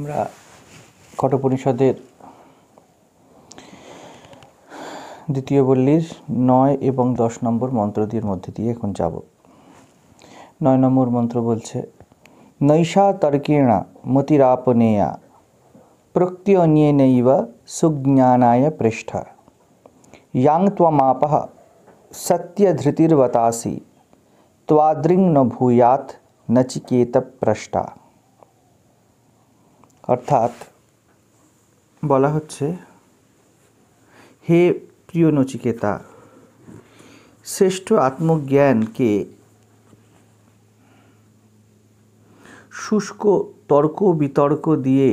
আমরা কঠোপনিষদের দ্বিতীয় বল্লীর 9 এবং 10 নম্বর মন্ত্র দিয়ে মধ্যে দিয়ে এখন যাব। 9 নম্বর মন্ত্র বলছে, নৈষা তর্কেণা মতিরাপনেয়া প্রত্যন্যেনৈব সুজ্ঞানায় পৃষ্ঠা ইয়াং ত্বমাপঃ সত্যধৃতির্বতাসি ত্বাদৃং ন ভূয়াৎ নচিকেত পৃষ্ঠা। অর্থাৎ বলা হচ্ছে, হে প্রিয় নচিকেতা, শ্রেষ্ঠ আত্মজ্ঞানকে শুষ্ক তর্ক বিতর্ক দিয়ে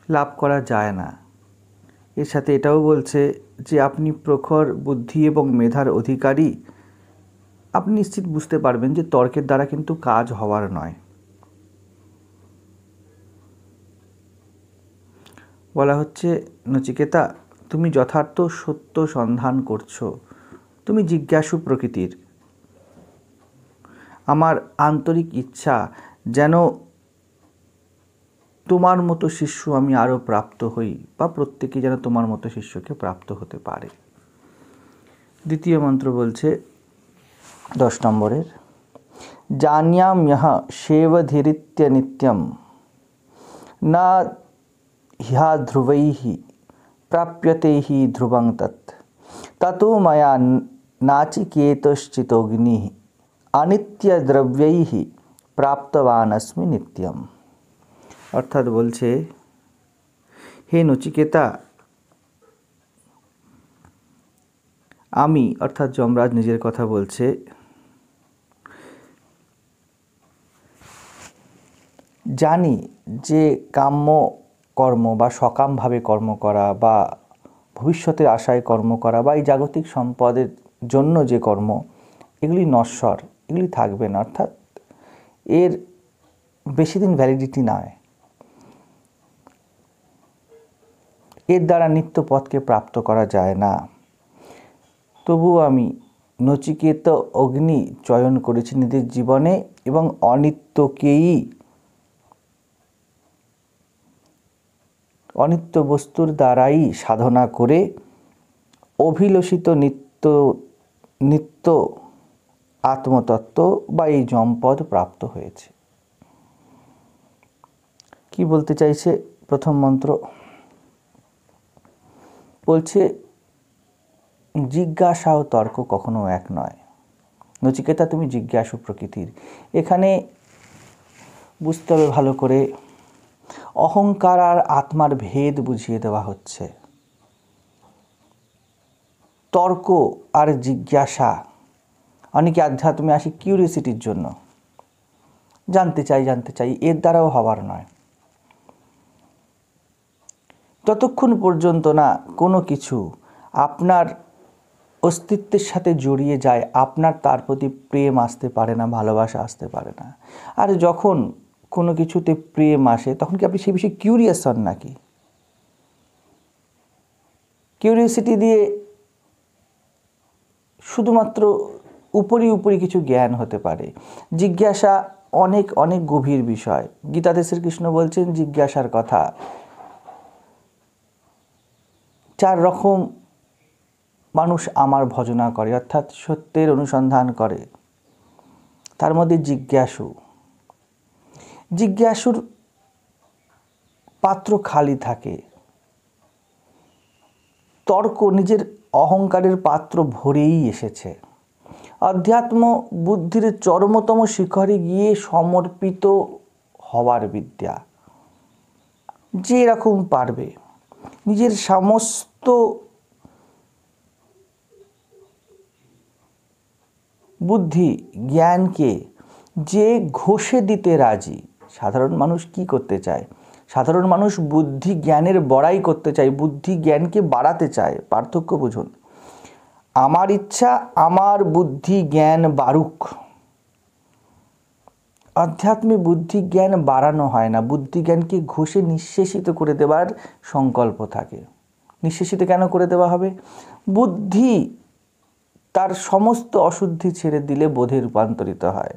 লাভ করা যায় না। এর সাথে এটাও বলছে যে আপনি প্রখর বুদ্ধি এবং মেধার অধিকারী। আপনি নিশ্চিত বুঝতে পারবেন যে তর্কের দ্বারা কিন্তু কাজ হওয়ার নয়। বলা হচ্ছে, নচিকেতা, তুমি যথার্থ সত্য সন্ধান করছো, তুমি জিজ্ঞাসু প্রকৃতির। আমার আন্তরিক ইচ্ছা যেন তোমার মতো শিষ্য আমি আরও প্রাপ্ত হই, বা প্রত্যেকে যেন তোমার মতো শিষ্যকে প্রাপ্ত হতে পারে। দ্বিতীয় মন্ত্র বলছে 10 নম্বরের, জান্যাম্যহ সেবধিরিত্য নিত্যম না হ্যা ধ্রুবৈঃ প্রাপ্যতে হি ধ্রুবং তৎ ততো ময়া নাচিকেতশ্চিতোগ্নিঃ অনিত্য দ্রব্যৈঃ প্রাপ্তবানস্মি নিত্যম। অর্থাৎ বলছে, হে নচিকেতা, আমি অর্থাৎ যমরাজ নিজের কথা বলছে, জানি যে কাম্য কর্ম বা সকামভাবে কর্ম করা বা ভবিষ্যতের আশায় কর্ম করা বা এই জাগতিক সম্পদের জন্য যে কর্ম, এগুলি নশ্বর, এগুলি থাকবে না। অর্থাৎ এর বেশি দিন ভ্যালিডিটি নয়। এর দ্বারা নিত্য পথকে প্রাপ্ত করা যায় না। তবুও আমি নচিকেত অগ্নি চয়ন করেছি নিজের জীবনে এবং অনিত্য বস্তুর দ্বারাই সাধনা করে অভিলষিত নিত্য আত্মতত্ত্ব বা এই যমপদ প্রাপ্ত হয়েছে। কি বলতে চাইছে? প্রথম মন্ত্র বলছে, জিজ্ঞাসা ও তর্ক কখনো এক নয়। নচিকেতা, তুমি জিজ্ঞাসু প্রকৃতির। এখানে বুঝতে হবে ভালো করে, অহংকার আর আত্মার ভেদ বুঝিয়ে দেওয়া হচ্ছে। তর্ক আর জিজ্ঞাসা, অনেকে আধ্যাত্মে আসে কিউরিওসিটির জন্য, জানতে চাই, এর দ্বারাও হবার নয়। ততক্ষণ পর্যন্ত না কোনো কিছু আপনার অস্তিত্বের সাথে জড়িয়ে যায়, আপনার তার প্রতি প্রেম আসতে পারে না, ভালোবাসা আসতে পারে না। আর যখন কোনো কিছুতে প্রেম আসে, তখন কি আপনি সেই বিষয়ে কিউরিয়াস হন নাকি? কিউরিওসিটি দিয়ে শুধুমাত্র উপরি কিছু জ্ঞান হতে পারে। জিজ্ঞাসা অনেক অনেক গভীর বিষয়। গীতাতে শ্রীকৃষ্ণ বলছেন জিজ্ঞাসার কথা। 4 রকম মানুষ আমার ভজনা করে, অর্থাৎ সত্যের অনুসন্ধান করে। তার মধ্যে জিজ্ঞাসুর পাত্র খালি থাকে। তর্ক নিজের অহংকারের পাত্র ভরেই এসেছে। অধ্যাত্ম বুদ্ধির চরমতম শিখরে গিয়ে সমর্পিত হওয়ার বিদ্যা। যে এরকম পারবে নিজের সমস্ত বুদ্ধি জ্ঞানকে যে ঘষে দিতে রাজি। সাধারণ মানুষ কি করতে চায়? সাধারণ মানুষ বুদ্ধি জ্ঞানের বড়াই করতে চায়, বুদ্ধি জ্ঞানকে বাড়াতে চায়। পার্থক্য বুঝুন। আমার ইচ্ছা আমার বুদ্ধি জ্ঞান বাড়ুক। আধ্যাত্মে বুদ্ধি জ্ঞান বাড়ানো হয় না, বুদ্ধি জ্ঞানকে ঘষে নিঃশেষিত করে দেওয়ার সংকল্প থাকে। নিঃশেষিত কেন করে দেওয়া হবে? বুদ্ধি তার সমস্ত অশুদ্ধি ছেড়ে দিলে বোধে রূপান্তরিত হয়।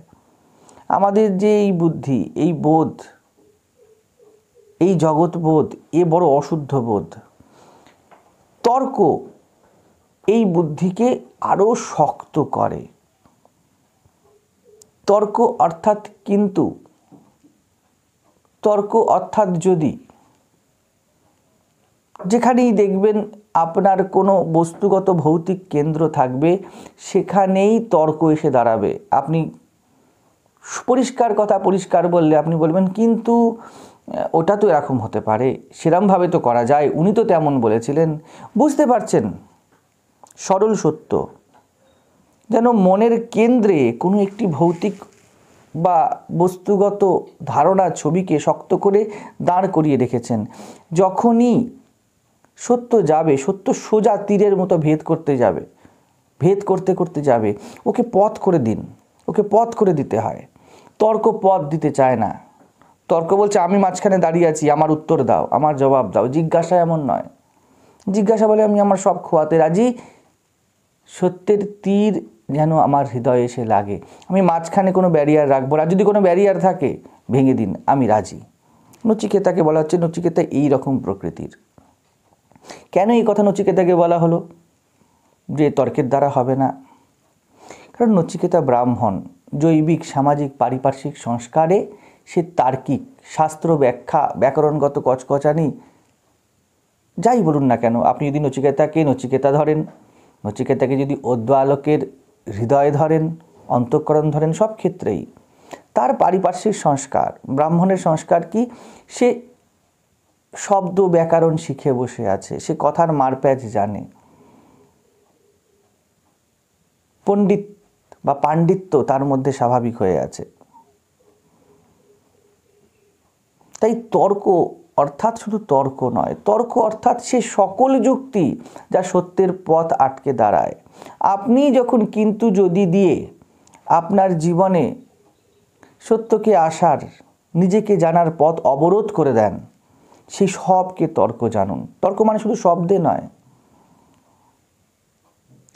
আমাদের যে এই বুদ্ধি, এই বোধ, এই জগৎ বোধ, এ বড় অশুদ্ধ বোধ। তর্ক এই বুদ্ধিকে আরও শক্ত করে। তর্ক অর্থাৎ কিন্তু, তর্ক অর্থাৎ যদি, যেখানেই দেখবেন আপনার কোনো বস্তুগত ভৌতিক কেন্দ্র থাকবে, সেখানেই তর্ক এসে দাঁড়াবে। আপনি পরিষ্কার কথা পরিষ্কার বললে আপনি বলবেন কিন্তু ওটা তো এরকম হতে পারে, সেরমভাবে তো করা যায়, উনি তো তেমন বলেছিলেন। বুঝতে পারছেন? সরল সত্য যেন মনের কেন্দ্রে কোনো একটি ভৌতিক বা বস্তুগত ধারণা, ছবিকে শক্ত করে দাঁড় করিয়ে রেখেছেন। যখনই সত্য যাবে, সত্য সোজা তীরের মতো ভেদ করতে যাবে, ভেদ করতে করতে যাবে, ওকে পথ করে দিন, ওকে পথ করে দিতে হয়। তর্ক পথ দিতে চায় না। তর্ক বলছে আমি মাঝখানে দাঁড়িয়ে আছি, আমার উত্তর দাও, আমার জবাব দাও। জিজ্ঞাসা এমন নয়। জিজ্ঞাসা বলে আমি আমার সব খোয়াতে রাজি, সত্যের তীর যেন আমার হৃদয়ে এসে লাগে। আমি মাঝখানে কোনো ব্যারিয়ার রাখবো না, যদি কোনো ব্যারিয়ার থাকে ভেঙে দিন, আমি রাজি। নচিকেতাকে বলা হচ্ছে নচিকেতা এই রকম প্রকৃতির। কেন এই কথা নচিকেতাকে বলা হলো যে তর্কের দ্বারা হবে না? কারণ নচিকেতা ব্রাহ্মণ, জৈবিক সামাজিক পারিপার্শ্বিক সংস্কারে সে তার্কিক, শাস্ত্র ব্যাখ্যা, ব্যাকরণগত কচকচানি যাই বলুন না কেন, আপনি যদি নচিকেতাকে নচিকেতা ধরেন, নচিকেতাকে যদি অদ্বৈতলোকের হৃদয় ধরেন, অন্তঃকরণ ধরেন, সব ক্ষেত্রেই তার পারিপার্শ্বিক সংস্কার, ব্রাহ্মণের সংস্কার কি, সে শব্দ ব্যাকরণ শিখে বসে আছে, সে কথার মারপ্যাচ জানে, পণ্ডিত বা পাণ্ডিত্য তার মধ্যে স্বাভাবিক হয়ে আছে। তাই তর্ক অর্থাৎ শুধু তর্ক নয়, তর্ক অর্থাৎ সে সকল যুক্তি যা সত্যের পথ আটকে দাঁড়ায়। আপনি যখন কিন্তু যদি দিয়ে আপনার জীবনে সত্যকে আসার, নিজেকে জানার পথ অবরোধ করে দেন, সেই সবকে তর্ক জানুন। তর্ক মানে শুধু শব্দে নয়।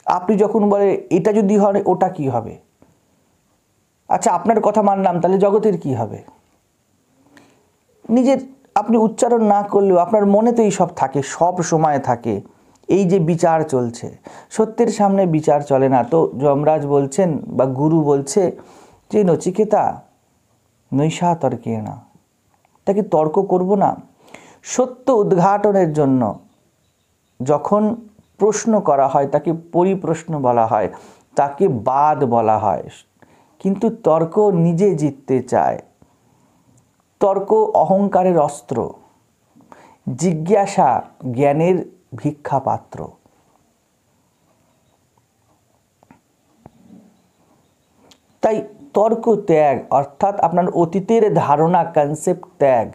আপনি যখন বলে এটা যদি হয় ওটা কি হবে, আচ্ছা আপনার কথা মানলাম, তাহলে জগতের কি হবে? নিজের আপনি উচ্চারণ না করলেও আপনার মনে তো এই সব থাকে, সব সময় থাকে। এই যে বিচার চলছে, সত্যের সামনে বিচার চলে না। তো যমরাজ বলছেন বা গুরু বলছে যে নচিকেতা নৈশা তর্কে না, তাকে তর্ক করব না। সত্য উদ্ঘাটনের জন্য যখন প্রশ্ন করা হয় তাকে পরিপ্রশ্ন বলা হয়, তাকে বাদ বলা হয়। কিন্তু তর্ক নিজে জিততে চায়। তর্ক অহংকারের অস্ত্র, জিজ্ঞাসা জ্ঞানের ভিক্ষা পাত্র। তাই তর্ক ত্যাগ অর্থাৎ আপনার অতীতের ধারণা, কনসেপ্ট ত্যাগ,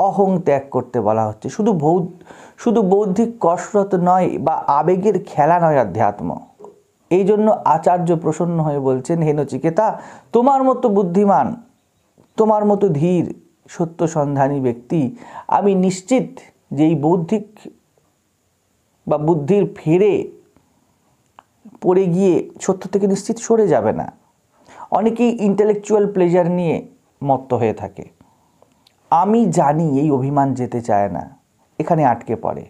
অহং ত্যাগ করতে বলা হচ্ছে। শুধু বৌদ্ধিক কসরত নয় বা আবেগের খেলা নয় আধ্যাত্ম। এই জন্য আচার্য প্রসন্ন হয়ে বলছেন, হে নচিকেতা, তোমার মতো বুদ্ধিমান, তোমার মতো ধীর, সত্য সন্ধানী ব্যক্তি আমি নিশ্চিত যে এই বৌদ্ধিক বা বুদ্ধির ফেরে পড়ে গিয়ে সত্য থেকে নিশ্চিত সরে যাবে না। অনেকেই ইন্টেলেকচুয়াল প্লেজার নিয়ে মত্ত হয়ে থাকে। আমি জানি এই অভিমান যেতে চায় না, এখানে আটকে পড়ে।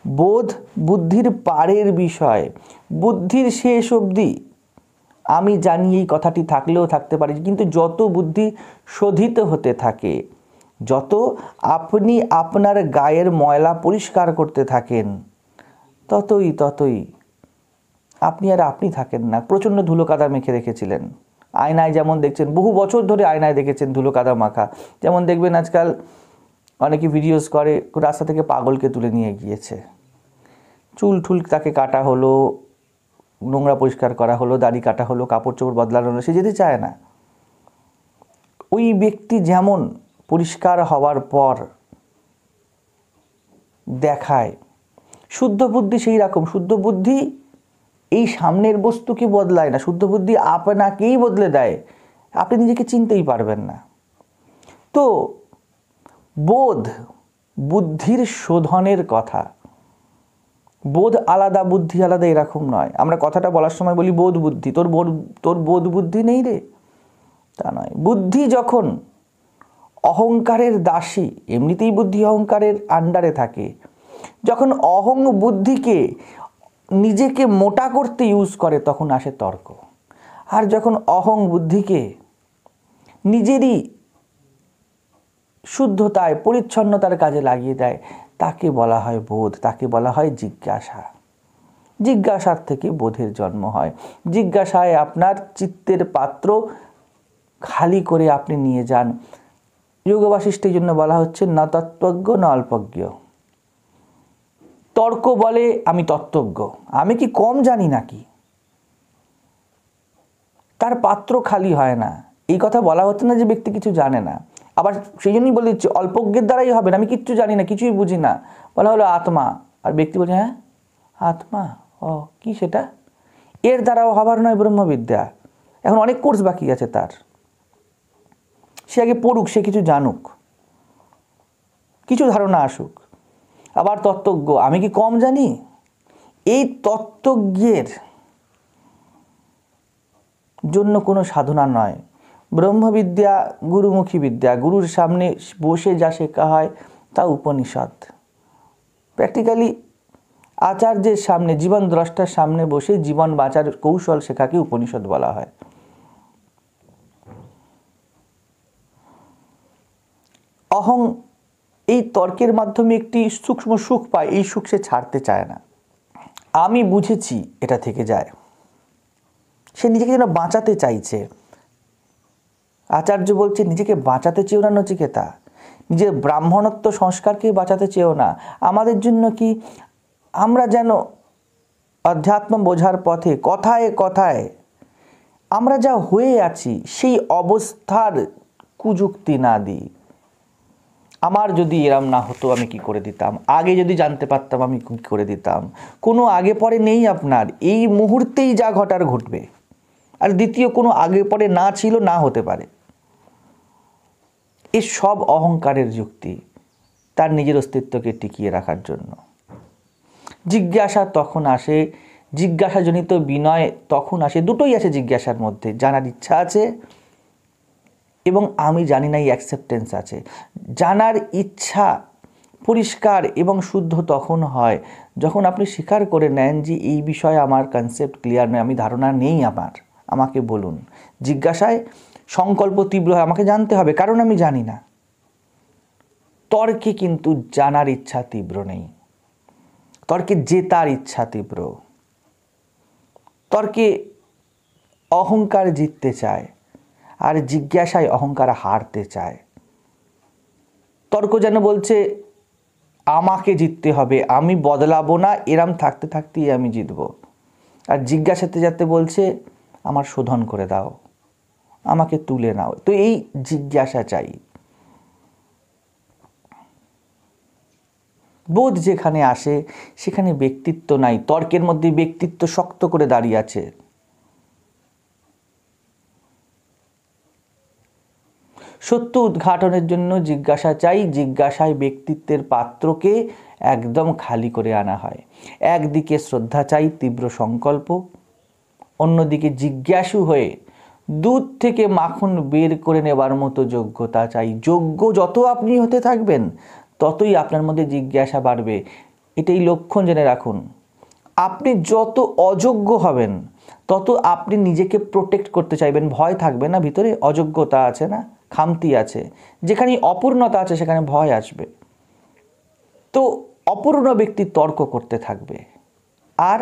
বোধ বুদ্ধির পারের বিষয়, বুদ্ধির শেষ অবধি আমি জানি এই কথাটি থাকলেও থাকতে পারে, কিন্তু যত বুদ্ধি শোধিত হতে থাকে, যত আপনি আপনার গায়ের ময়লা পরিষ্কার করতে থাকেন, ততই আপনি আর আপনি থাকেন না। প্রচণ্ড ধুলো কাদা মেখে রেখেছিলেন, আয়নায় যেমন দেখছেন, বহু বছর ধরে আয়নায় দেখেছেন ধুলো কাদা মাখা। যেমন দেখবেন আজকাল অনেকে ভিডিওস করে, রাস্তা থেকে পাগলকে তুলে নিয়ে গিয়েছে, চুল ঠুল তাকে কাটা হলো, নোংরা পরিষ্কার করা হলো, দাড়ি কাটা হলো, কাপড় চোপড় বদলানো হলো, সে যেতে চায় না। ওই ব্যক্তি যেমন পরিষ্কার হওয়ার পর দেখায়, শুদ্ধ বুদ্ধি সেই রকম। শুদ্ধ বুদ্ধি এই সামনের বস্তুকে বদলায় না, শুদ্ধ বুদ্ধি আপনাকেই বদলে দেয়, আপনি নিজেকে চিনতেই পারবেন না। তো বোধ বুদ্ধির শোধনের কথা, বোধ আলাদা বুদ্ধি আলাদা এরকম নয়। আমরা কথাটা বলার সময় বলি বোধ বুদ্ধি, তোর বোধ বুদ্ধি নেই রে, তা নয়। বুদ্ধি যখন অহংকারের দাসী, এমনিতেই বুদ্ধি অহংকারের আন্ডারে থাকে, যখন অহং বুদ্ধিকে নিজেকে মোটা করতে ইউজ করে তখন আসে তর্ক। আর যখন অহং বুদ্ধিকে নিজেরই শুদ্ধতায় পরিচ্ছন্নতার কাজে লাগিয়ে দেয় তাকে বলা হয় বোধ, তাকে বলা হয় জিজ্ঞাসা। জিজ্ঞাসার থেকে বোধের জন্ম হয়। জিজ্ঞাসায় আপনার চিত্তের পাত্র খালি করে আপনি নিয়ে যান। যোগ বাশিষ্ঠের জন্য বলা হচ্ছে না তত্ত্বজ্ঞ না অল্পজ্ঞ। তর্ক বলে আমি তত্ত্বজ্ঞ, আমি কি কম জানি নাকি? তার পাত্র খালি হয় না। এই কথা বলা হচ্ছে না যে ব্যক্তি কিছু জানে না, আবার সেই জন্যই বলে দিচ্ছে অল্পজ্ঞের দ্বারাই হবে না, আমি কিচ্ছু জানি না, কিছুই বুঝি না। বলা হলো আত্মা, আর ব্যক্তি বলছে হ্যাঁ আত্মা, ও কি সেটা? এর দ্বারাও হবার নয় ব্রহ্মবিদ্যা। এখন অনেক কোর্স বাকি আছে তার, সে আগে পড়ুক, সে কিছু জানুক, কিছু ধারণা আসুক। আবার তত্ত্বজ্ঞ, আমি কি কম জানি? এই তত্ত্বজ্ঞের জন্য কোনো সাধনা নয়। ব্রহ্মবিদ্যা গুরুমুখী বিদ্যা, গুরুর সামনে বসে যা শেখা হয় তা উপনিষদ। প্র্যাকটিক্যালি আচার্যের সামনে, জীবন দ্রষ্টার সামনে বসে জীবন বাঁচার কৌশল শেখাকে উপনিষদ বলা হয়। অহং এই তর্কের মাধ্যমে একটি সূক্ষ্ম সুখ পায়, এই সুখ সে ছাড়তে চায় না। আমি বুঝেছি এটা থেকে যায়, সে নিজেকে যেন বাঁচাতে চাইছে। আচার্য বলছে নিজেকে বাঁচাতে চেয়েও না নচিকেতা, নিজের ব্রাহ্মণত্ব সংস্কারকে বাঁচাতে চেয়েও না। আমাদের জন্য কি, আমরা যেন অধ্যাত্ম বোঝার পথে কথায় কথায় আমরা যা হয়ে আছি সেই অবস্থার কুযুক্তি না দিই। আমার যদি এরম না হতো আমি কি করে দিতাম, আগে যদি জানতে পারতাম আমি কি করে দিতাম। কোনো আগে পরে নেই আপনার, এই মুহূর্তেই যা ঘটার ঘটবে। আর দ্বিতীয় কোনো আগে পরে না ছিল, না হতে পারে। এ সব অহংকারের যুক্তি, তার নিজের অস্তিত্বকে টিকিয়ে রাখার জন্য। জিজ্ঞাসা তখন আসে, জিজ্ঞাসাজনিত বিনয় তখন আসে, দুটোই আছে জিজ্ঞাসার মধ্যে। জানার ইচ্ছা আছে এবং আমি জানি না এই অ্যাকসেপ্টেন্স আছে। জানার ইচ্ছা পরিষ্কার এবং শুদ্ধ তখন হয় যখন আপনি স্বীকার করে নেন যে এই বিষয়ে আমার কনসেপ্ট ক্লিয়ার নয়, আমি ধারণা নেই আমার, আমাকে বলুন। জিজ্ঞাসায় সংকল্প তীব্র হয়, আমাকে জানতে হবে কারণ আমি জানি না। তর্কে কিন্তু জানার ইচ্ছা তীব্র নেই, তর্কে জেতার ইচ্ছা তীব্র। তর্কে অহংকার জিততে চায়, আর জিজ্ঞাসায় অহংকার হারতে চায়। তর্ক যেন বলছে আমাকে জিততে হবে, আমি বদলাবো না, এরম থাকতে থাকতেই আমি জিতব। আর জিজ্ঞাসাতে যাতে বলছে আমার শোধন করে দাও, আমাকে তুলে নাও। তো এই জিজ্ঞাসা চাই। বোধ যেখানে আসে সেখানে ব্যক্তিত্ব নাই, তর্কের মধ্যে ব্যক্তিত্ব শক্ত করে দাঁড়িয়ে আছে। সত্য উদ্ঘাটনের জন্য জিজ্ঞাসা চাই, জিজ্ঞাসায় ব্যক্তিত্বের পাত্রকে একদম খালি করে আনা হয়। একদিকে শ্রদ্ধা চাই, তীব্র সংকল্প, অন্যদিকে জিজ্ঞাসু হয়ে দুধ থেকে মাখন বের করে নেবার মতো যোগ্যতা চাই। যোগ্য যত আপনি হতে থাকবেন ততই আপনার মধ্যে জিজ্ঞাসা বাড়বে। এটাই লক্ষণ জেনে রাখুন। আপনি যত অযোগ্য হবেন তত আপনি নিজেকে প্রোটেক্ট করতে চাইবেন, ভয় থাকবে না ভিতরে, অযোগ্যতা আছে না, খামতি আছে, যেখানে অপূর্ণতা আছে সেখানে ভয় আসবে। তো অপূর্ণ ব্যক্তি তর্ক করতে থাকবে, আর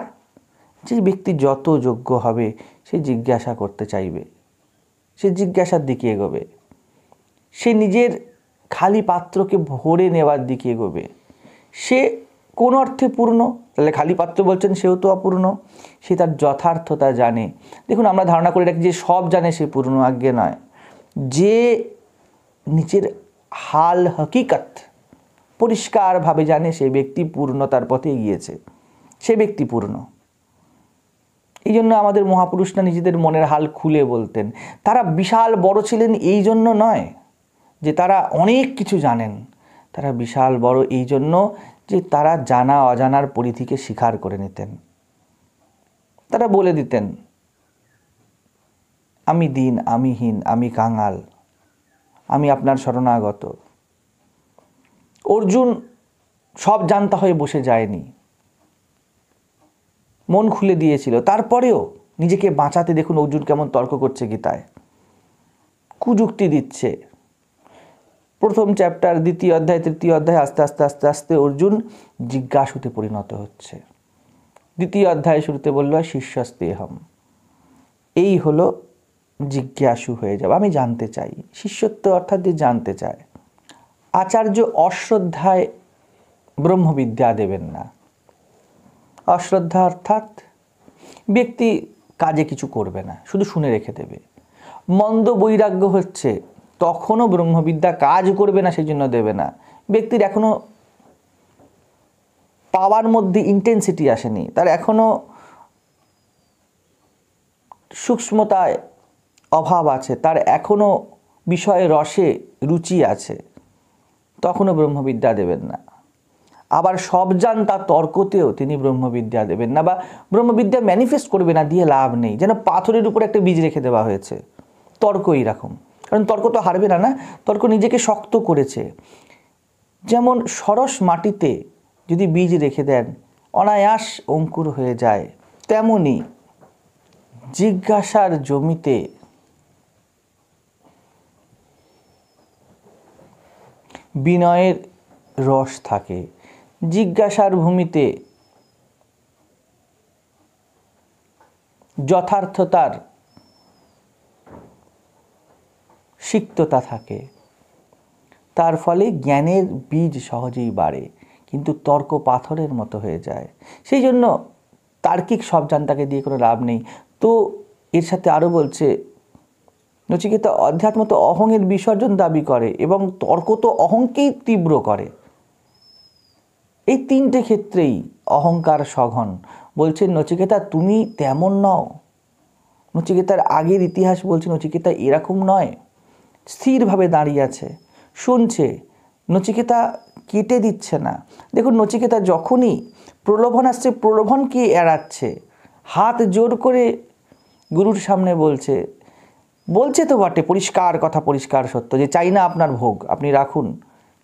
যে ব্যক্তি যত যোগ্য হবে সে জিজ্ঞাসা করতে চাইবে, সে জিজ্ঞাসার দিকে এগোবে, সে নিজের খালি পাত্রকে ভরে নেওয়ার দিকে এগোবে। সে কোন অর্থে পূর্ণ, তাহলে খালি পাত্র বলছেন সেও তো অপূর্ণ, সে তার যথার্থতা জানে। দেখুন আমরা ধারণা করে রাখি যে সব জানে সে পূর্ণ, আজ্ঞে নয়। যে নিজের হাল হকিকত পরিষ্কারভাবে জানে সে ব্যক্তি পূর্ণতার পথে এগিয়েছে, সে ব্যক্তি পূর্ণ। এই জন্য আমাদের মহাপুরুষরা নিজেদের মনের হাল খুলে বলতেন। তারা বিশাল বড় ছিলেন এই জন্য নয় যে তারা অনেক কিছু জানেন, তারা বিশাল বড় এই জন্য যে তারা জানা অজানার পরিধিকে স্বীকার করে নিতেন। তারা বলে দিতেন আমি দীন, আমি হীন, আমি কাঙাল, আমি আপনার শরণাগত। অর্জুন সব জানতা হয়ে বসে যায়নি, মন খুলে দিয়েছিল। তারপরেও নিজেকে বাঁচাতে দেখুন অর্জুন কেমন তর্ক করছে গীতায়, কুযুক্তি দিচ্ছে। প্রথম চ্যাপ্টার, দ্বিতীয় অধ্যায়, তৃতীয় অধ্যায়, আস্তে আস্তে আস্তে আস্তে অর্জুন জিজ্ঞাসুতে পরিণত হচ্ছে। দ্বিতীয় অধ্যায় শুরুতে বলল শিষ্যস্তেহম, এই হলো জিজ্ঞাসু হয়ে যাবে, আমি জানতে চাই। শিষ্যত্ব অর্থাৎ যে জানতে চায়। আচার্য অশ্রদ্ধায় ব্রহ্মবিদ্যা দেবেন না। অশ্রদ্ধা অর্থাৎ ব্যক্তি কাজে কিছু করবে না, শুধু শুনে রেখে দেবে। মন্দ বৈরাগ্য হচ্ছে তখনও ব্রহ্মবিদ্যা কাজ করবে না, সেই জন্য দেবে না। ব্যক্তির এখনো পাওয়ার মধ্যে ইন্টেন্সিটি আসেনি, তার এখনো সূক্ষ্মতায় অভাব আছে, তার এখনো বিষয়ে রসে রুচি আছে, তখনও ব্রহ্মবিদ্যা দেবেন না। আবার সব জান তার তর্কতেও তিনি ব্রহ্মবিদ্যা দেবেন না, বা ব্রহ্মবিদ্যা ম্যানিফেস্ট করবে না, দিয়ে লাভ নেই। যেন পাথরের উপর একটা বীজ রেখে দেওয়া হয়েছে। তর্ক এইরকম, কারণ তর্ক তো হারবে না, তর্ক নিজেকে শক্ত করেছে। যেমন সরস মাটিতে যদি বীজ রেখে দেন অনায়াস অঙ্কুর হয়ে যায়, তেমনি জিজ্ঞাসার জমিতে বিনয়ের রস থাকে, জিজ্ঞাসার ভূমিতে যথার্থতার সিক্ততা থাকে। তার ফলে জ্ঞানের বীজ সহজেই বাড়ে, কিন্তু তর্ক পাথরের মতো হয়ে যায়। সেই জন্য তার্কিক সব জানতাকে দিয়ে কোনো লাভ নেই। তো এর সাথে আরও বলছে নচিকেতা, অধ্যাত্ম তো অহংয়ের বিসর্জন দাবি করে এবং তর্ক তো অহংকেই তীব্র করে। এই তিনটে ক্ষেত্রেই অহংকার সঘন। বলছেন নচিকেতা তুমি তেমন নও। নচিকেতার আগের ইতিহাস বলছে নচিকেতা এরকম নয়, স্থিরভাবে দাঁড়িয়ে আছে, শুনছে। নচিকেতা কেটে দিচ্ছে না। দেখুন নচিকেতা যখনই প্রলোভন আসছে, প্রলোভনকে এড়াচ্ছে, হাত জোর করে গুরুর সামনে বলছে তো বটে, পরিষ্কার কথা, পরিষ্কার সত্য, যে চাই না আপনার ভোগ, আপনি রাখুন,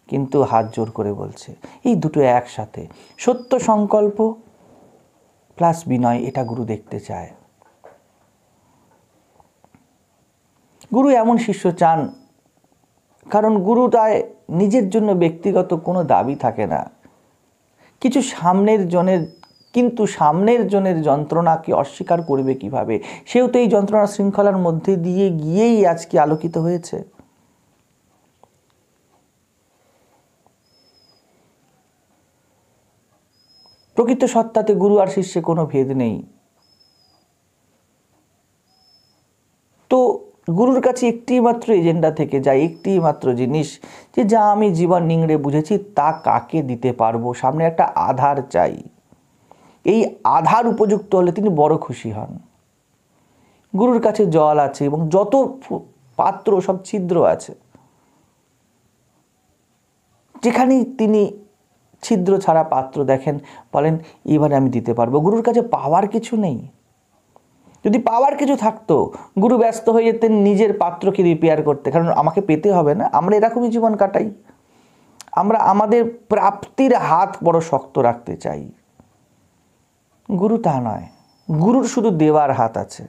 কিন্তু হাত জোর করে বলছে। এই দুটো একসাথে, সত্য সংকল্প প্লাস বিনয়, এটা গুরু দেখতে চায়। গুরু এমন শিষ্য চান, কারণ গুরু তাই নিজের জন্য ব্যক্তিগত কোনো দাবি থাকে না। কিছু সামনের জনের যন্ত্রণাকে অস্বীকার করবে কিভাবে? সেও তো এই যন্ত্রণার শৃঙ্খলার মধ্যে দিয়ে গিয়েই আজকে আলোকিত হয়েছে। প্রকৃত সত্তাতে গুরু আর শিষ্যে কোনো ভেদ নেই। তো গুরুর কাছে একটি মাত্র এজেন্ডা থেকে যায়, একটি মাত্র জিনিস, যে যা আমি জীবন নিংড়ে বুঝেছি তা কাকে দিতে পারবো, সামনে একটা আধার চাই। এই আধার উপযুক্ত হলে তিনি বড় খুশি হন। গুরুর কাছে জল আছে এবং যত পাত্র সব ছিদ্র আছে, যেখানেই তিনি ছিদ্র ছাড়া পাত্র দেখেন বলেন এবারে আমি দিতে পারবো। গুরুর কাছে পাওয়ার কিছু নেই। যদি পাওয়ার কিছু থাকতো গুরু ব্যস্ত হয়ে যেতেন নিজের পাত্রকে রিপেয়ার করতে, কারণ আমাকে পেতে হবে না। আমরা এরকমই জীবন কাটাই, আমরা আমাদের প্রাপ্তির হাত বড় শক্ত রাখতে চাই। গুরু তা নয়, গুরুর শুধু দেওয়ার হাত আছে।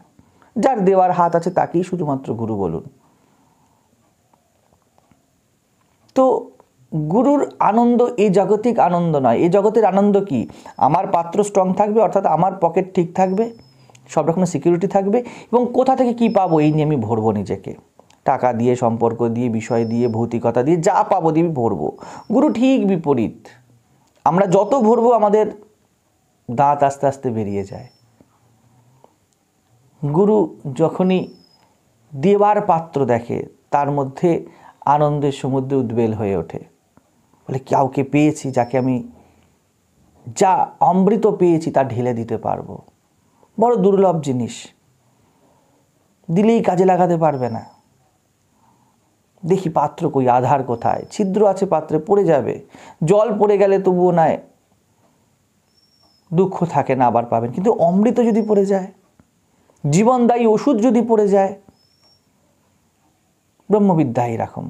যার দেওয়ার হাত আছে তাকেই শুধুমাত্র গুরু বলুন। তো গুরুর আনন্দ এই জাগতিক আনন্দ নয়। এই জগতের আনন্দ কি? আমার পাত্র স্ট্রং থাকবে, অর্থাৎ আমার পকেট ঠিক থাকবে, সব রকমের সিকিউরিটি থাকবে, এবং কোথা থেকে কি পাবো এই নিয়ে আমি ভরবো নিজেকে। টাকা দিয়ে, সম্পর্ক দিয়ে, বিষয় দিয়ে, ভৌতিকতা দিয়ে, যা পাবো দিয়ে ভরবো। গুরু ঠিক বিপরীত। আমরা যত ভরবো আমাদের দাঁত আস্তে আস্তে বেরিয়ে যায়। গুরু যখনই দেওয়ার পাত্র দেখে তার মধ্যে আনন্দের সমুদ্রে উদ্বেল হয়ে ওঠে। বলে কাউকে পেয়েছি যাকে আমি যা অমৃত পেয়েছি তা ঢেলে দিতে পারবো। বড় দুর্লভ জিনিস, দিলেই কাজে লাগাতে পারবে না। দেখি পাত্র কই, আধার কোথায়? ছিদ্র আছে পাত্রে, পড়ে যাবে। জল পড়ে গেলে তবুও নয় দুঃখ থাকে না, আবার পাবেন। কিন্তু অমৃত যদি পড়ে যায়, জীবনদায়ী ওষুধ যদি পড়ে যায়, ব্রহ্মবিদ্যা এরকম।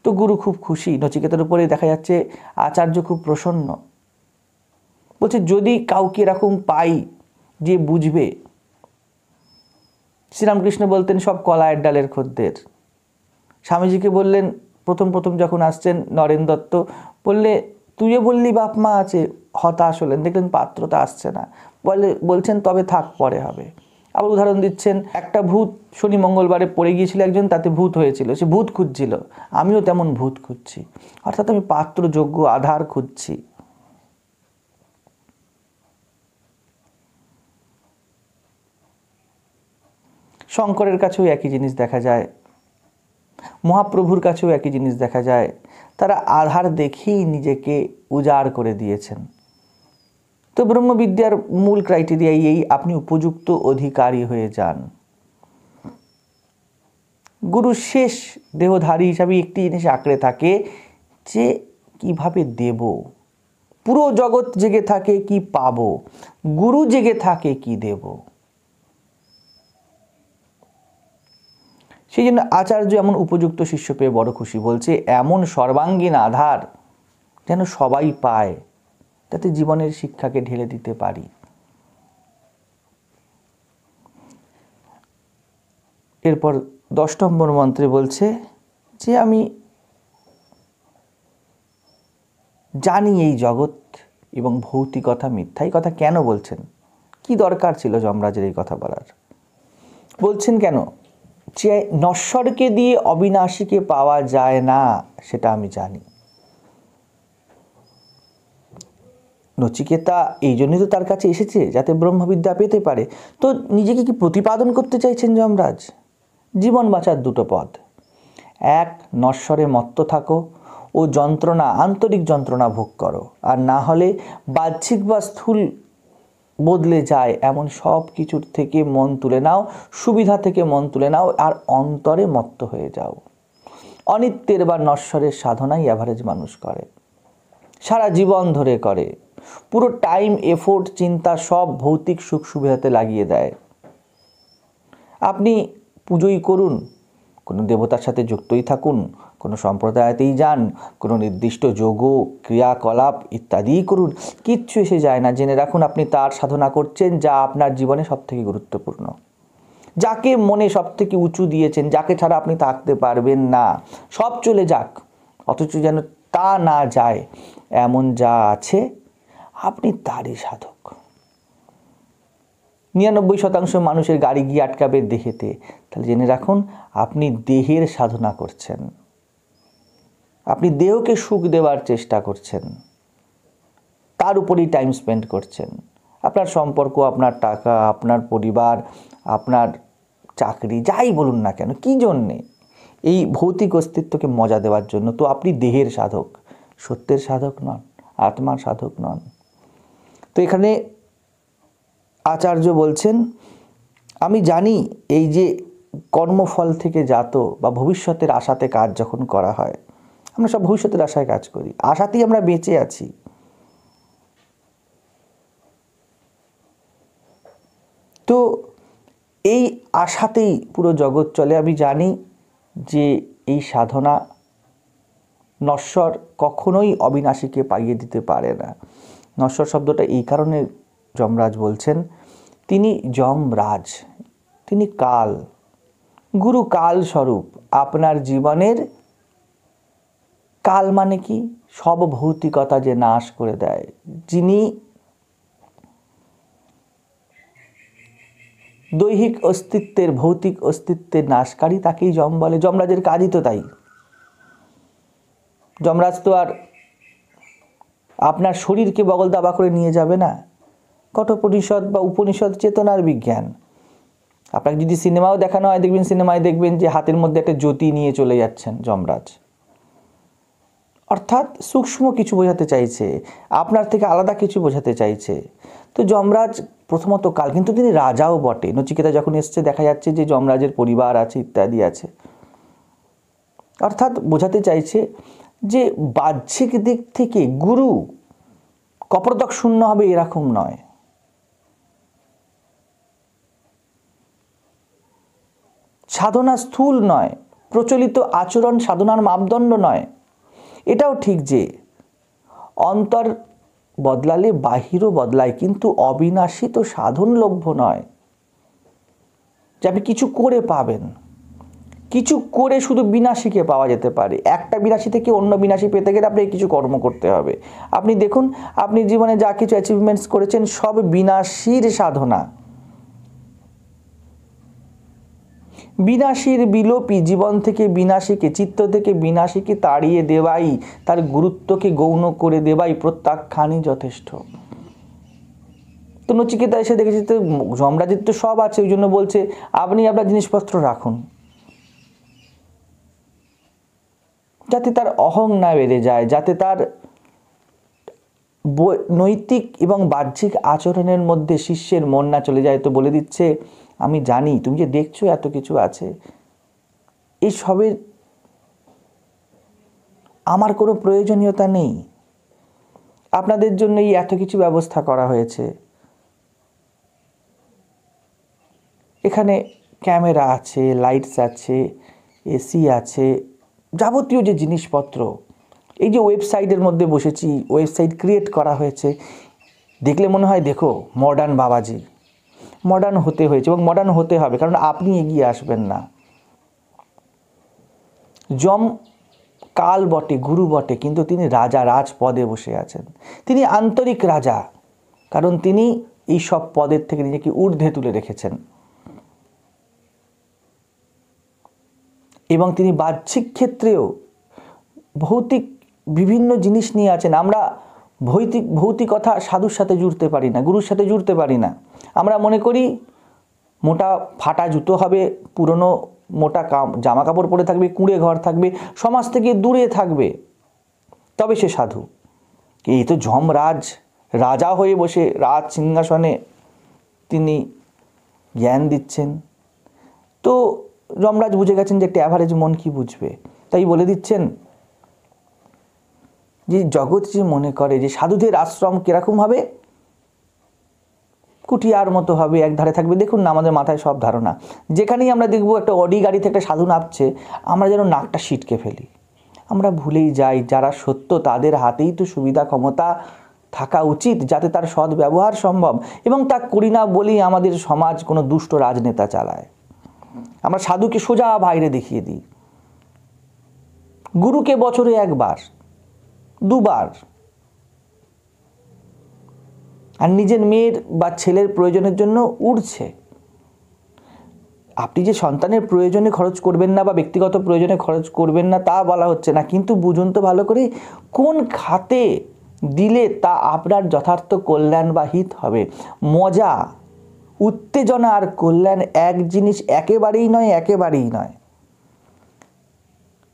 তো গুরু খুব খুশি, নচিকেতার উপরে দেখা যাচ্ছে আচার্য খুব প্রসন্ন, বলছে যদি কাউকে এরকম পাই যে বুঝবে। শ্রীরামকৃষ্ণ বলতেন সব কলায়ের ডালের খদ্দের। স্বামীজিকে বললেন প্রথম যখন আসছেন নরেন দত্ত, বললে তুইও বললি বাপ মা আছে, হতাশ হলেন, দেখলেন পাত্রতা আসছে না, বলছেন তবে থাক পরে হবে। আবার উদাহরণ দিচ্ছেন, একটা ভূত শনি মঙ্গলবারে পড়ে গিয়েছিল একজন, তাতে ভূত হয়েছিল, সে ভূত খুঁজছিল, আমিও তেমন ভূত খুঁজছি, অর্থাৎ আমি পাত্র যোগ্য আধার খুঁজছি। শঙ্করের কাছেও একই জিনিস দেখা যায়, মহাপ্রভুর কাছেও একই জিনিস দেখা যায়। তারা আধার দেখেই নিজেকে উজাড় করে দিয়েছেন। তো ব্রহ্মবিদ্যার মূল ক্রাইটেরিয়া এই, আপনি উপযুক্ত অধিকারী হয়ে যান। গুরু শেষ দেহধারী হিসাবে একটি জিনিস আঁকড়ে থাকে যে কিভাবে দেব। পুরো জগৎ জেগে থাকে কি পাবো, গুরু জেগে থাকে কি দেব। সেই জন্য আচার্য এমন উপযুক্ত শিষ্য পেয়ে বড় খুশি, বলছে এমন সর্বাঙ্গীন আধার যেন সবাই পায়, যাতে জীবনের শিক্ষাকে ঢেলে দিতে পারি। এরপর 10 নম্বর মন্ত্রে বলছে যে আমি জানি এই জগৎ এবং ভৌতিকতা মিথ্যা। এই কথা কেন বলছেন, কি দরকার ছিল যমরাজের এই কথা বলার? বলছেন কেন, যে নশ্বরকে দিয়ে অবিনাশীকে পাওয়া যায় না, সেটা আমি জানি। নচিকেতা এই জন্যই তো তার কাছে এসেছে, যাতে ব্রহ্মবিদ্যা পেতে পারে। তো নিজেকে কি প্রতিপাদন করতে চাইছেন যমরাজ? জীবন বাঁচার দুটো পথ, এক নশ্বরে মত্ত থাকো ও যন্ত্রণা, আন্তরিক যন্ত্রণা ভোগ করো, আর না হলে বাহ্যিক বা স্থূল বদলে যায় এমন সব কিছুর থেকে মন তুলে নাও, সুবিধা থেকে মন তুলে নাও, আর অন্তরে মত্ত হয়ে যাও। অনিত্যের বা নশ্বরের সাধনাই অ্যাভারেজ মানুষ করে, সারা জীবন ধরে করে, পুরো টাইম এফোর্ট চিন্তা সব ভৌতিক সুখ সুবিধাতে লাগিয়ে দেয়। আপনি পুজোই করুন, কোনো দেবতার সাথে যুক্তই থাকুন, কোনো সম্প্রদায়তেই যান, কোনো নির্দিষ্ট যোগ ক্রিয়াকলাপ ইত্যাদিই করুন, কিচ্ছু এসে যায় না। জেনে রাখুন আপনি তার সাধনা করছেন যা আপনার জীবনে সবথেকে গুরুত্বপূর্ণ, যাকে মনে সবথেকে উঁচু দিয়েছেন, যাকে ছাড়া আপনি থাকতে পারবেন না। সব চলে যাক, অথচ যেন তা না যায় এমন যা আছে, আপনি তারই সাধক। 99% মানুষের গাড়ি গিয়ে আটকাবে দেহেতে, তাহলে জেনে রাখুন আপনি দেহের সাধনা করছেন, আপনি দেহকে সুখ দেওয়ার চেষ্টা করছেন, তার উপরেই টাইম স্পেন্ড করছেন। আপনার সম্পর্ক, আপনার টাকা, আপনার পরিবার, আপনার চাকরি, যাই বলুন না কেন, কী জন্যে? এই ভৌতিক অস্তিত্বকে মজা দেওয়ার জন্য। তো আপনি দেহের সাধক, সত্যের সাধক নন, আত্মার সাধক নন। তো এখানে আচার্য বলছেন আমি জানি এই যে কর্মফল থেকে জাত বা ভবিষ্যতের আশাতে কাজ যখন করা হয়, আমরা সব ভবিষ্যতের আশায় কাজ করি, আশাতেই আমরা বেঁচে আছি। তো এই আশাতেই পুরো জগৎ চলে। আমি জানি যে এই সাধনা নশ্বর কখনোই অবিনাশীকে পাইয়ে দিতে পারে না। নশ্বর শব্দটা এই কারণে যমরাজ বলছেন, তিনি যমরাজ, তিনি কাল, গুরু কাল স্বরূপ। আপনার জীবনের কাল মানে কি? সব ভৌতিকতা যে নাশ করে দেয়, যিনি দৈহিক অস্তিত্বের, ভৌতিক অস্তিত্বের নাশকারী, তাকেই যম বলে। যমরাজের কাজই তো তাই। যমরাজ তো আর আপনার শরীরকে বগল দাবা করে নিয়ে যাবে না। কঠোপনিষদ বা উপনিষদ চেতনার বিজ্ঞান। আপনাকে যদি সিনেমাও দেখানো হয়, সিনেমায় দেখবেন যে হাতের মধ্যে একটা জ্যোতি নিয়ে চলে যাচ্ছেন যমরাজ। অর্থাৎ সূক্ষ্ম কিছু বোঝাতে চাইছে, আপনার থেকে আলাদা কিছু বোঝাতে চাইছে। তো যমরাজ প্রথমত কাল, কিন্তু তিনি রাজাও বটে। নচিকেতা যখন এসছে দেখা যাচ্ছে যে যমরাজের পরিবার আছে, ইত্যাদি আছে। অর্থাৎ বোঝাতে চাইছে যে বাহ্যিক দিক থেকে গুরু কপর্দক শূন্য হবে এরকম নয়। সাধনা স্থূল নয়, প্রচলিত আচরণ সাধনার মাপদণ্ড নয়। এটাও ঠিক যে অন্তর বদলালে বাহিরও বদলায়, কিন্তু অবিনাশী তো সাধনলভ্য নয় যে আপনি কিছু করে পাবেন। কিছু করে শুধু বিনাশীকে পাওয়া যেতে পারে। একটা বিনাশী থেকে অন্য বিনাশী পেতে গেলে আপনাকে কিছু কর্ম করতে হবে। আপনি দেখুন, আপনি জীবনে যা কিছু অ্যাচিভমেন্টস করেছেন সব বিনাশীর সাধনা। বিনাশীর বিলোপী জীবন থেকে বিনাশীকে, চিত্ত থেকে বিনাশীকে তাড়িয়ে দেওয়াই, তার গুরুত্বকে গৌণ করে দেওয়াই প্রত্যাখ্যানই যথেষ্ট। তো নচিকেতা এসে দেখেছি তো যমরাজের তো সব আছে, ওই জন্য বলছে আপনি আপনার জিনিসপত্র রাখুন, যাতে তার অহং না বেড়ে যায়, যাতে তার নৈতিক এবং বাহ্যিক আচরণের মধ্যে শিষ্যের মন না চলে যায়। তো বলে দিচ্ছে আমি জানি তুমি যে দেখছো এত কিছু আছে, এই সবের আমার কোনো প্রয়োজনীয়তা নেই, আপনাদের জন্য এই এত কিছু ব্যবস্থা করা হয়েছে। এখানে ক্যামেরা আছে, লাইটস আছে, এসি আছে, যাবতীয় যে জিনিসপত্র, এই যে ওয়েবসাইটের মধ্যে বসেছি, ওয়েবসাইট ক্রিয়েট করা হয়েছে, দেখলে মনে হয় দেখো মডার্ন বাবাজি। মডার্ন হতে হয়েছে এবং মডার্ন হতে হবে, কারণ আপনি এগিয়ে আসবেন না। যম কাল বটে, গুরু বটে, কিন্তু তিনি রাজা, রাজ পদে বসে আছেন। তিনি আন্তরিক রাজা, কারণ তিনি এই সব পদের থেকে নিজেকে ঊর্ধ্বে তুলে রেখেছেন এবং তিনি বাহ্যিক ক্ষেত্রেও ভৌতিক বিভিন্ন জিনিস নিয়ে আছেন। আমরা ভৌতিকতা সাধুর সাথে জুড়তে পারি না, গুরুর সাথে জুড়তে পারি না। আমরা মনে করি মোটা ফাটা জুতো হবে, পুরনো মোটা জামা কাপড় পরে থাকবে, কুঁড়ে ঘর থাকবে, সমাজ থেকে দূরে থাকবে, তবে সে সাধু। এই তো যমরাজ রাজা হয়ে বসে রাজ সিংহাসনে তিনি জ্ঞান দিচ্ছেন। তো যমরাজ বুঝে গেছেন যে একটা অ্যাভারেজ মন কি বুঝবে, তাই বলে দিচ্ছেন যে জগৎ যে মনে করে যে সাধুদের আশ্রম কিরকম হবে, কুটিয়ার মতো হবে, একধারে থাকবে। দেখুন না, আমাদের মাথায় সব ধারণা, যেখানেই আমরা দেখবো একটা অডি গাড়িতে একটা সাধু নামছে, আমরা যেন নাকটা সিটকে ফেলি। আমরা ভুলেই যাই যারা সত্য তাদের হাতেই তো সুবিধা ক্ষমতা থাকা উচিত, যাতে তার সৎ ব্যবহার সম্ভব। এবং তা করি না বলেই আমাদের সমাজ কোনো দুষ্ট রাজনেতা চালায়। আমরা সাধুকে সোজা বাইরে দেখিয়ে দিই, গুরুকে বছরে একবার দুবার, আর নিজের মেয়ের বা ছেলের প্রয়োজনের জন্য উড়ছে। আপনি যে সন্তানের প্রয়োজনে খরচ করবেন না বা ব্যক্তিগত প্রয়োজনে খরচ করবেন না তা বলা হচ্ছে না, কিন্তু বুঝুন তো ভালো করে কোন খাতে দিলে তা আপনার যথার্থ কল্যাণ বা হিত হবে। মজা, উত্তেজনা আর কল্যাণ এক জিনিস একেবারেই নয়, একেবারেই নয়।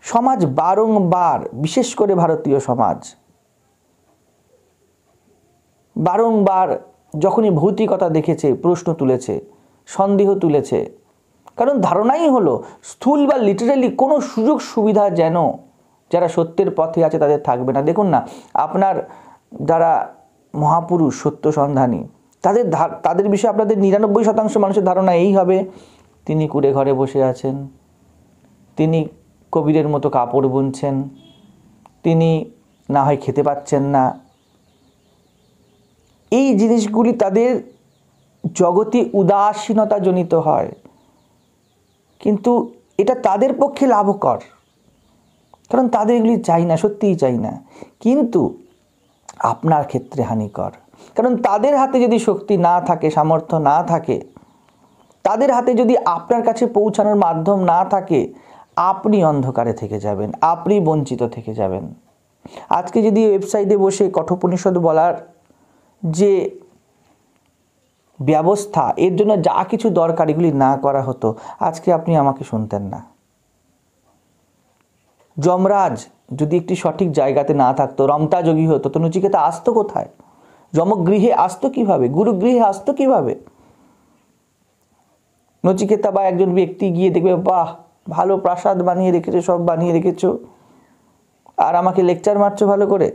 সমাজ বারংবার, বিশেষ করে ভারতীয় সমাজ বারংবার যখনই ভৌতিকতা দেখেছে প্রশ্ন তুলেছে, সন্দেহ তুলেছে, কারণ ধারণাই হলো স্থূল বা লিটারালি কোনো সুযোগ সুবিধা যেন যারা সত্যের পথে আছে তাদের থাকবে না। দেখুন না, আপনার যারা মহাপুরুষ সত্য সন্ধানী তাদের বিষয়ে আপনাদের 99% মানুষের ধারণা এই হবে, তিনি কুড়ে ঘরে বসে আছেন, তিনি কবিরের মতো কাপড় বুনছেন, তিনি না হয় খেতে পাচ্ছেন না। এই জিনিসগুলি তাদের জগতে উদাসীনতা জনিত হয়, কিন্তু এটা তাদের পক্ষে লাভকর, কারণ তাদের এগুলি চাই না, সত্যিই চাই না। কিন্তু আপনার ক্ষেত্রে হানিকর, কারণ তাদের হাতে যদি শক্তি না থাকে, সামর্থ্য না থাকে, তাদের হাতে যদি আপনার কাছে পৌঁছানোর মাধ্যম না থাকে, আপনি অন্ধকারে থেকে যাবেন, আপনি বঞ্চিত থেকে যাবেন। আজকে যদি ওয়েবসাইটে বসে কঠোপনিষদ বলার যে ব্যবস্থা, এর জন্য যা কিছু দরকার এগুলি না করা হতো, আজকে আপনি আমাকে শুনতেন না। যমরাজ যদি একটি সঠিক জায়গাতে না থাকতো, রমতা যোগী হতো, তো নচিকেতা আসতো কোথায়? যমগৃহে আসতো কিভাবে? গুরুগৃহে আসতো কিভাবে? নচিকেতা বা একজন ব্যক্তি গিয়ে দেখবে, বাহ ভালো প্রাসাদ বানিয়ে রেখেছো, সব বানিয়ে রেখেছো, আর আমাকে লেকচার মারছো ভালো করে।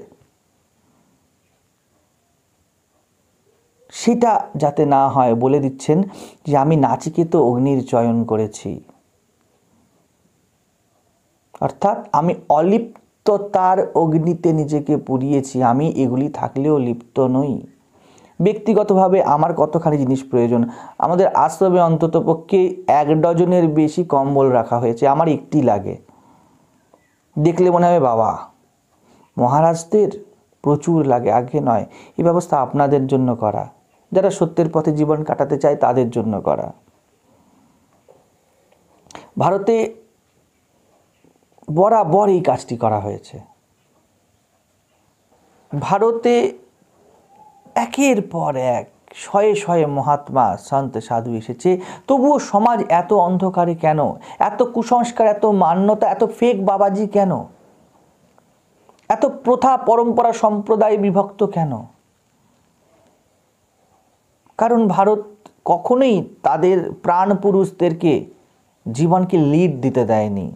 সেটা যাতে না হয় বলে দিচ্ছেন যে আমি নাচিকেত অগ্নির চয়ন করেছি। অর্থাৎ আমি অলিপ্ততার অগ্নিতে নিজেকে পুড়িয়েছি, আমি এগুলি থাকলেও লিপ্ত নই। ব্যক্তিগতভাবে আমার কতখানি জিনিস প্রয়োজন, আমাদের আশ্রমে অন্তত পক্ষে 1 ডজনের বেশি কম্বল রাখা হয়েছে, আমার একটি লাগে, দেখলে মনে হবে বাবা, মহারাজদের প্রচুর লাগে, আগে নয়। এই ব্যবস্থা আপনাদের জন্য করা, যারা সত্যের পথে জীবন কাটাতে চায় তাদের জন্য করা। ভারতে বরাবর এই কাজটি করা হয়েছে। ভারতে একের পর এক শয়ে শয়ে মহাত্মা সন্ত সাধু এসেছে, তবুও সমাজ এত অন্ধকারে কেন, এত কুসংস্কার, এত মান্যতা, এত ফেক বাবাজি কেন, এত প্রথা পরম্পরা সম্প্রদায় বিভক্ত কেন? কারণ ভারত কখনোই তাদের প্রাণ পুরুষদেরকে জীবনকে লিড দিতে দেয়নি।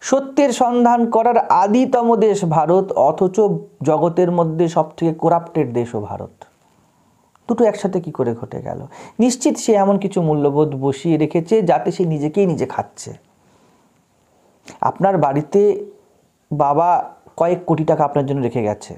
সত্যের সন্ধান করার আদিতম দেশ ভারত, অথচ জগতের মধ্যে সবথেকে করাপ্টেড দেশও ভারত। দুটো একসাথে কি করে ঘটে গেল? নিশ্চিত সে এমন কিছু মূল্যবোধ বসিয়ে রেখেছে যাতে সে নিজেকেই নিজে খাচ্ছে। আপনার বাড়িতে বাবা কয়েক কোটি টাকা আপনার জন্য রেখে গেছে,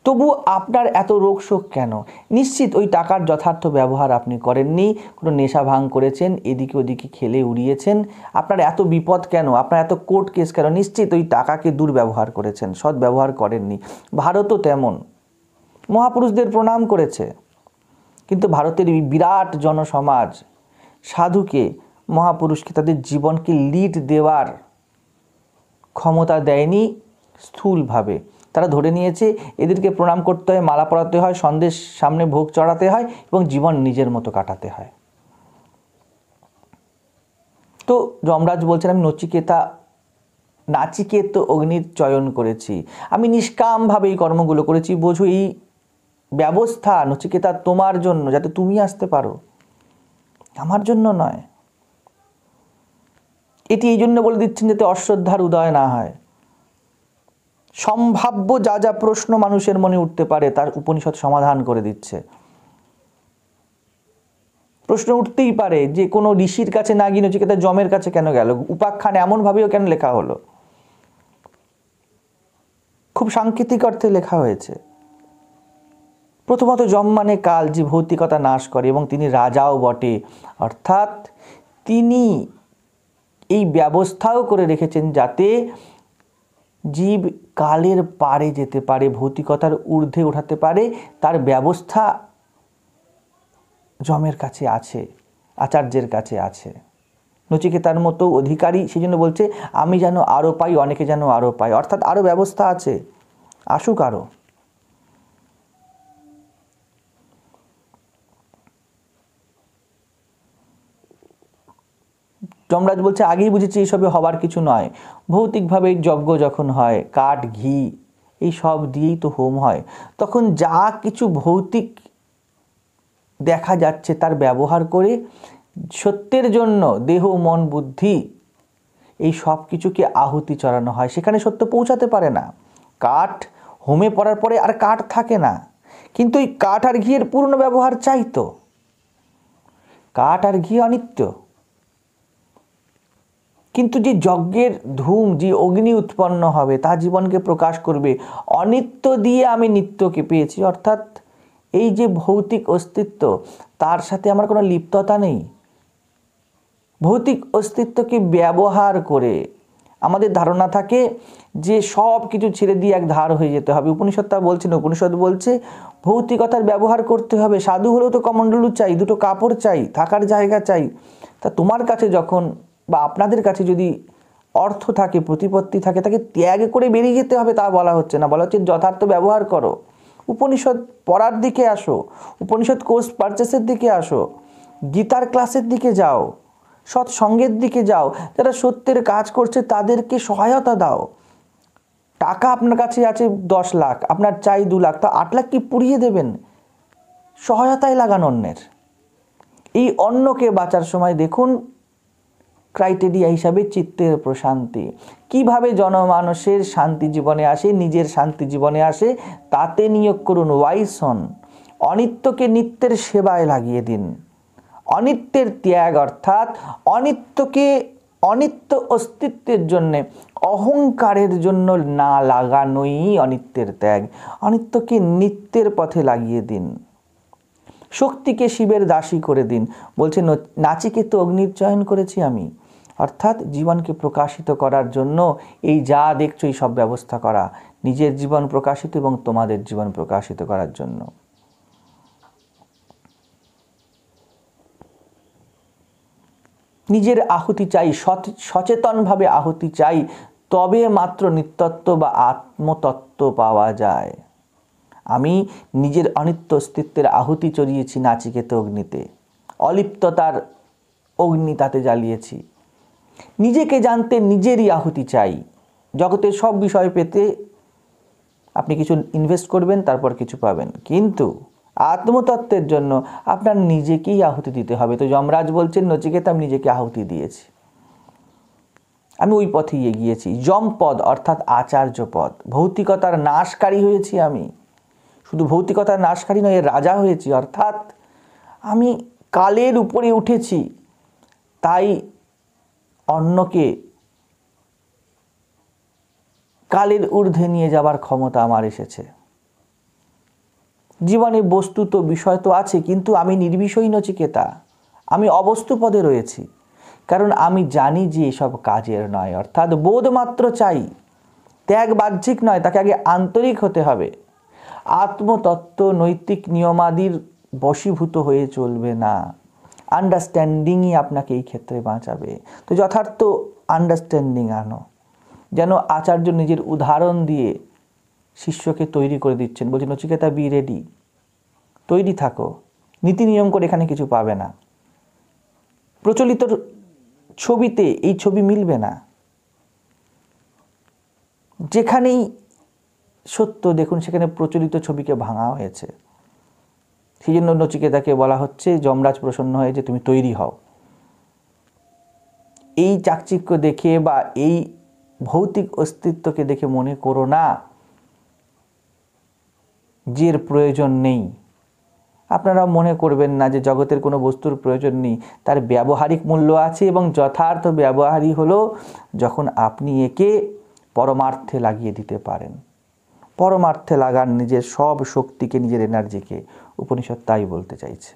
তবু আপনার এত রোগ শোক কেন? নিশ্চিত ওই টাকার যথার্থ ব্যবহার আপনি করেননি, কোনো নেশা ভাঙ করেছেন, এদিকে ওদিকে খেলে উড়িয়েছেন। আপনার এত বিপদ কেন, আপনার এত কোর্ট কেস কেন? নিশ্চিত ওই টাকাকে দুর্ব্যবহার করেছেন, সৎ ব্যবহার করেননি। ভারতও তেমন, মহাপুরুষদের প্রণাম করেছে, কিন্তু ভারতের এই বিরাট জনসমাজ সাধুকে, মহাপুরুষকে, তাদের জীবনকে লিড দেওয়ার ক্ষমতা দেয়নি। স্থূলভাবে তারা ধরে নিয়েছে এদেরকে প্রণাম করতে হয়, মালা পরাতে হয়, সন্দেশ সামনে ভোগ চড়াতে হয় এবং জীবন নিজের মতো কাটাতে হয়। তো যমরাজ বলছেন, আমি নাচিকেত অগ্নির চয়ন করেছি, আমি নিষ্কামভাবে এই কর্মগুলো করেছি। বোঝো, এই ব্যবস্থা নচিকেতা তোমার জন্য, যাতে তুমি আসতে পারো, আমার জন্য নয়। এটি এই জন্য বলে দিচ্ছেন যাতে অশ্রদ্ধার উদয় না হয়। সম্ভাব্য যা যা প্রশ্ন মানুষের মনে উঠতে পারে তার উপনিষদ সমাধান করে দিচ্ছে। প্রশ্ন উঠতেই পারে যে কোনো ঋষির কাছে না গিয়ে নচিকেতা যমের কাছে কেন গেল, উপাখ্যান এমনভাবেও কেন লেখা হলো? খুব সাংকেতিক অর্থে লেখা হয়েছে। প্রথমত, যম মানে কাল, যে ভৌতিকতা নাশ করে, এবং তিনি রাজাও বটে, অর্থাৎ তিনি এই ব্যবস্থাও করে রেখেছেন যাতে জীব কালের পারে যেতে পারে, ভৌতিকতার ঊর্ধ্বে ওঠাতে পারে। তার ব্যবস্থা যমের কাছে আছে, আচার্যের কাছে আছে। নচিকেতার মতো অধিকারী, সেই জন্য বলছে আমি যেন আরও পাই, অনেকে যেন আরও পায়, অর্থাৎ আরও ব্যবস্থা আছে, আসুক আরও। যমরাজ বলছে আগেই বুঝেছি এইসবে হবার কিছু নয়। ভৌতিকভাবে যজ্ঞ যখন হয়, কাঠ ঘি এই সব দিয়েই তো হোম হয়, তখন যা কিছু ভৌতিক দেখা যাচ্ছে তার ব্যবহার করে সত্যের জন্য দেহ মন বুদ্ধি এই সব কিছুকে আহুতি চড়ানো হয়। সেখানে সত্য পৌঁছাতে পারে না। কাঠ হোমে পড়ার পরে আর কাঠ থাকে না, কিন্তু এই কাঠ আর ঘিয়ের পূর্ণ ব্যবহার চাইতো। কাঠ আর ঘি অনিত্য, কিন্তু যে যজ্ঞের ধূম, যে অগ্নি উৎপন্ন হবে তা জীবনকে প্রকাশ করবে। অনিত্য দিয়ে আমি নিত্যকে পেয়েছি, অর্থাৎ এই যে ভৌতিক অস্তিত্ব তার সাথে আমার কোনো লিপ্ততা নেই। ভৌতিক অস্তিত্বকে ব্যবহার করে আমাদের ধারণা থাকে যে সব কিছু ছেড়ে দিয়ে এক ধার হয়ে যেতে হবে। উপনিষদ তা বলছে না, উপনিষদ বলছে ভৌতিকতার ব্যবহার করতে হবে। সাধু হলেও তো কমণ্ডলু চাই, দুটো কাপড় চাই, থাকার জায়গা চাই। তা তোমার কাছে যখন, বা আপনাদের কাছে যদি অর্থ থাকে, প্রতিপত্তি থাকে, তাকে ত্যাগ করে বেরিয়ে যেতে হবে তা বলা হচ্ছে না, বলা হচ্ছে যথার্থ ব্যবহার করো। উপনিষদ পড়ার দিকে আসো, উপনিষদ কোর্স পারচেসের দিকে আসো, গীতার ক্লাসের দিকে যাও, সৎসঙ্গের দিকে যাও, যারা সত্যের কাজ করছে তাদেরকে সহায়তা দাও। টাকা আপনার কাছে আছে 10 লাখ, আপনার চাই 2 লাখ, তা 8 লাখ কি পুড়িয়ে দেবেন? সহায়তায় লাগান অন্যের। এই অন্যকে বাঁচার সময় দেখুন ক্রাইটেরিয়া হিসাবে চিত্তের প্রশান্তি। কিভাবে জনমানুষের শান্তি জীবনে আসে, নিজের শান্তি জীবনে আসে, তাতে নিয়োগ করুন। ওয়াইস হন, অনিত্যকে নিত্যের সেবায় লাগিয়ে দিন। অনিত্যের ত্যাগ অর্থাৎ অনিত্যকে অনিত্য অস্তিত্বের জন্যে, অহংকারের জন্য না লাগানোই অনিত্যের ত্যাগ। অনিত্যকে নিত্যের পথে লাগিয়ে দিন, শক্তিকে শিবের দাসী করে দিন। বলছে নাচিকেত অগ্নির চয়ন করেছি আমি, অর্থাৎ জীবনকে প্রকাশিত করার জন্য এই যা দেখছো এই সব ব্যবস্থা করা, নিজের জীবন প্রকাশিত এবং তোমাদের জীবন প্রকাশিত করার জন্য। নিজের আহুতি চাই, সচেতনভাবে আহুতি চাই, তবে মাত্র নিত্যত্ব বা আত্মতত্ত্ব পাওয়া যায়। আমি নিজের অনিত্য অস্তিত্বের আহুতি চড়িয়েছি নাচিকেত অগ্নিতে, অলিপ্ততার অগ্নি তাতে জ্বালিয়েছি। নিজেকে জানতে নিজেরই আহুতি চাই। জগতের সব বিষয় পেতে আপনি কিছু ইনভেস্ট করবেন, তারপর কিছু পাবেন, কিন্তু আত্মতত্ত্বের জন্য আপনার নিজেকেই আহুতি দিতে হবে। তো যমরাজ বলছেন নচিকেতা আমি নিজেকে আহুতি দিয়েছি, আমি ওই পথেই এগিয়েছি। যমপদ অর্থাৎ আচার্য পদ, ভৌতিকতার নাশকারী হয়েছি আমি। শুধু ভৌতিকতার নাশকারী নয়, এর রাজা হয়েছি, অর্থাৎ আমি কালের উপরে উঠেছি। তাই অন্যকে কালের ঊর্ধ্বে নিয়ে যাবার ক্ষমতা আমার এসেছে। জীবনে বস্তু তো বিষয় তো আছে, কিন্তু আমি নির্বিষয়ী নচিকেতা, আমি অবস্তু পদে রয়েছি। কারণ আমি জানি যে এসব কাজের নয়, অর্থাৎ বোধ মাত্র চাই। ত্যাগ বাহ্যিক নয়, তাকে আগে আন্তরিক হতে হবে। আত্মতত্ত্ব নৈতিক নিয়মাদির বশীভূত হয়ে চলবে না, আন্ডারস্ট্যান্ডিংই আপনাকে এই ক্ষেত্রে বাঁচাবে। তো যথার্থ আন্ডারস্ট্যান্ডিং আনো। যেন আচার্য নিজের উদাহরণ দিয়ে শিষ্যকে তৈরি করে দিচ্ছেন, বলছেন নচিকেতা বি রেডি, তৈরি থাকো, নীতি নিয়ম করে এখানে কিছু পাবে না। প্রচলিত ছবিতে এই ছবি মিলবে না। যেখানেই সত্য দেখুন সেখানে প্রচলিত ছবিকে ভাঙা হয়েছে। সেই জন্য নচিকেতাকে বলা হচ্ছে, যমরাজ প্রসন্ন হয়ে যে তুমি তৈরি হও। এই চাকচিক্য দেখে বা এই ভৌতিক অস্তিত্বকে দেখে মনে করো না যে এর প্রয়োজন নেই। আপনারা মনে করবেন না যে জগতের কোনো বস্তুর প্রয়োজন নেই, তার ব্যবহারিক মূল্য আছে, এবং যথার্থ ব্যবহারই হলো যখন আপনি একে পরমার্থে লাগিয়ে দিতে পারেন। পরমার্থে লাগান নিজের সব শক্তিকে, নিজের এনার্জিকে। উপনিষদ তাই বলতে চাইছে।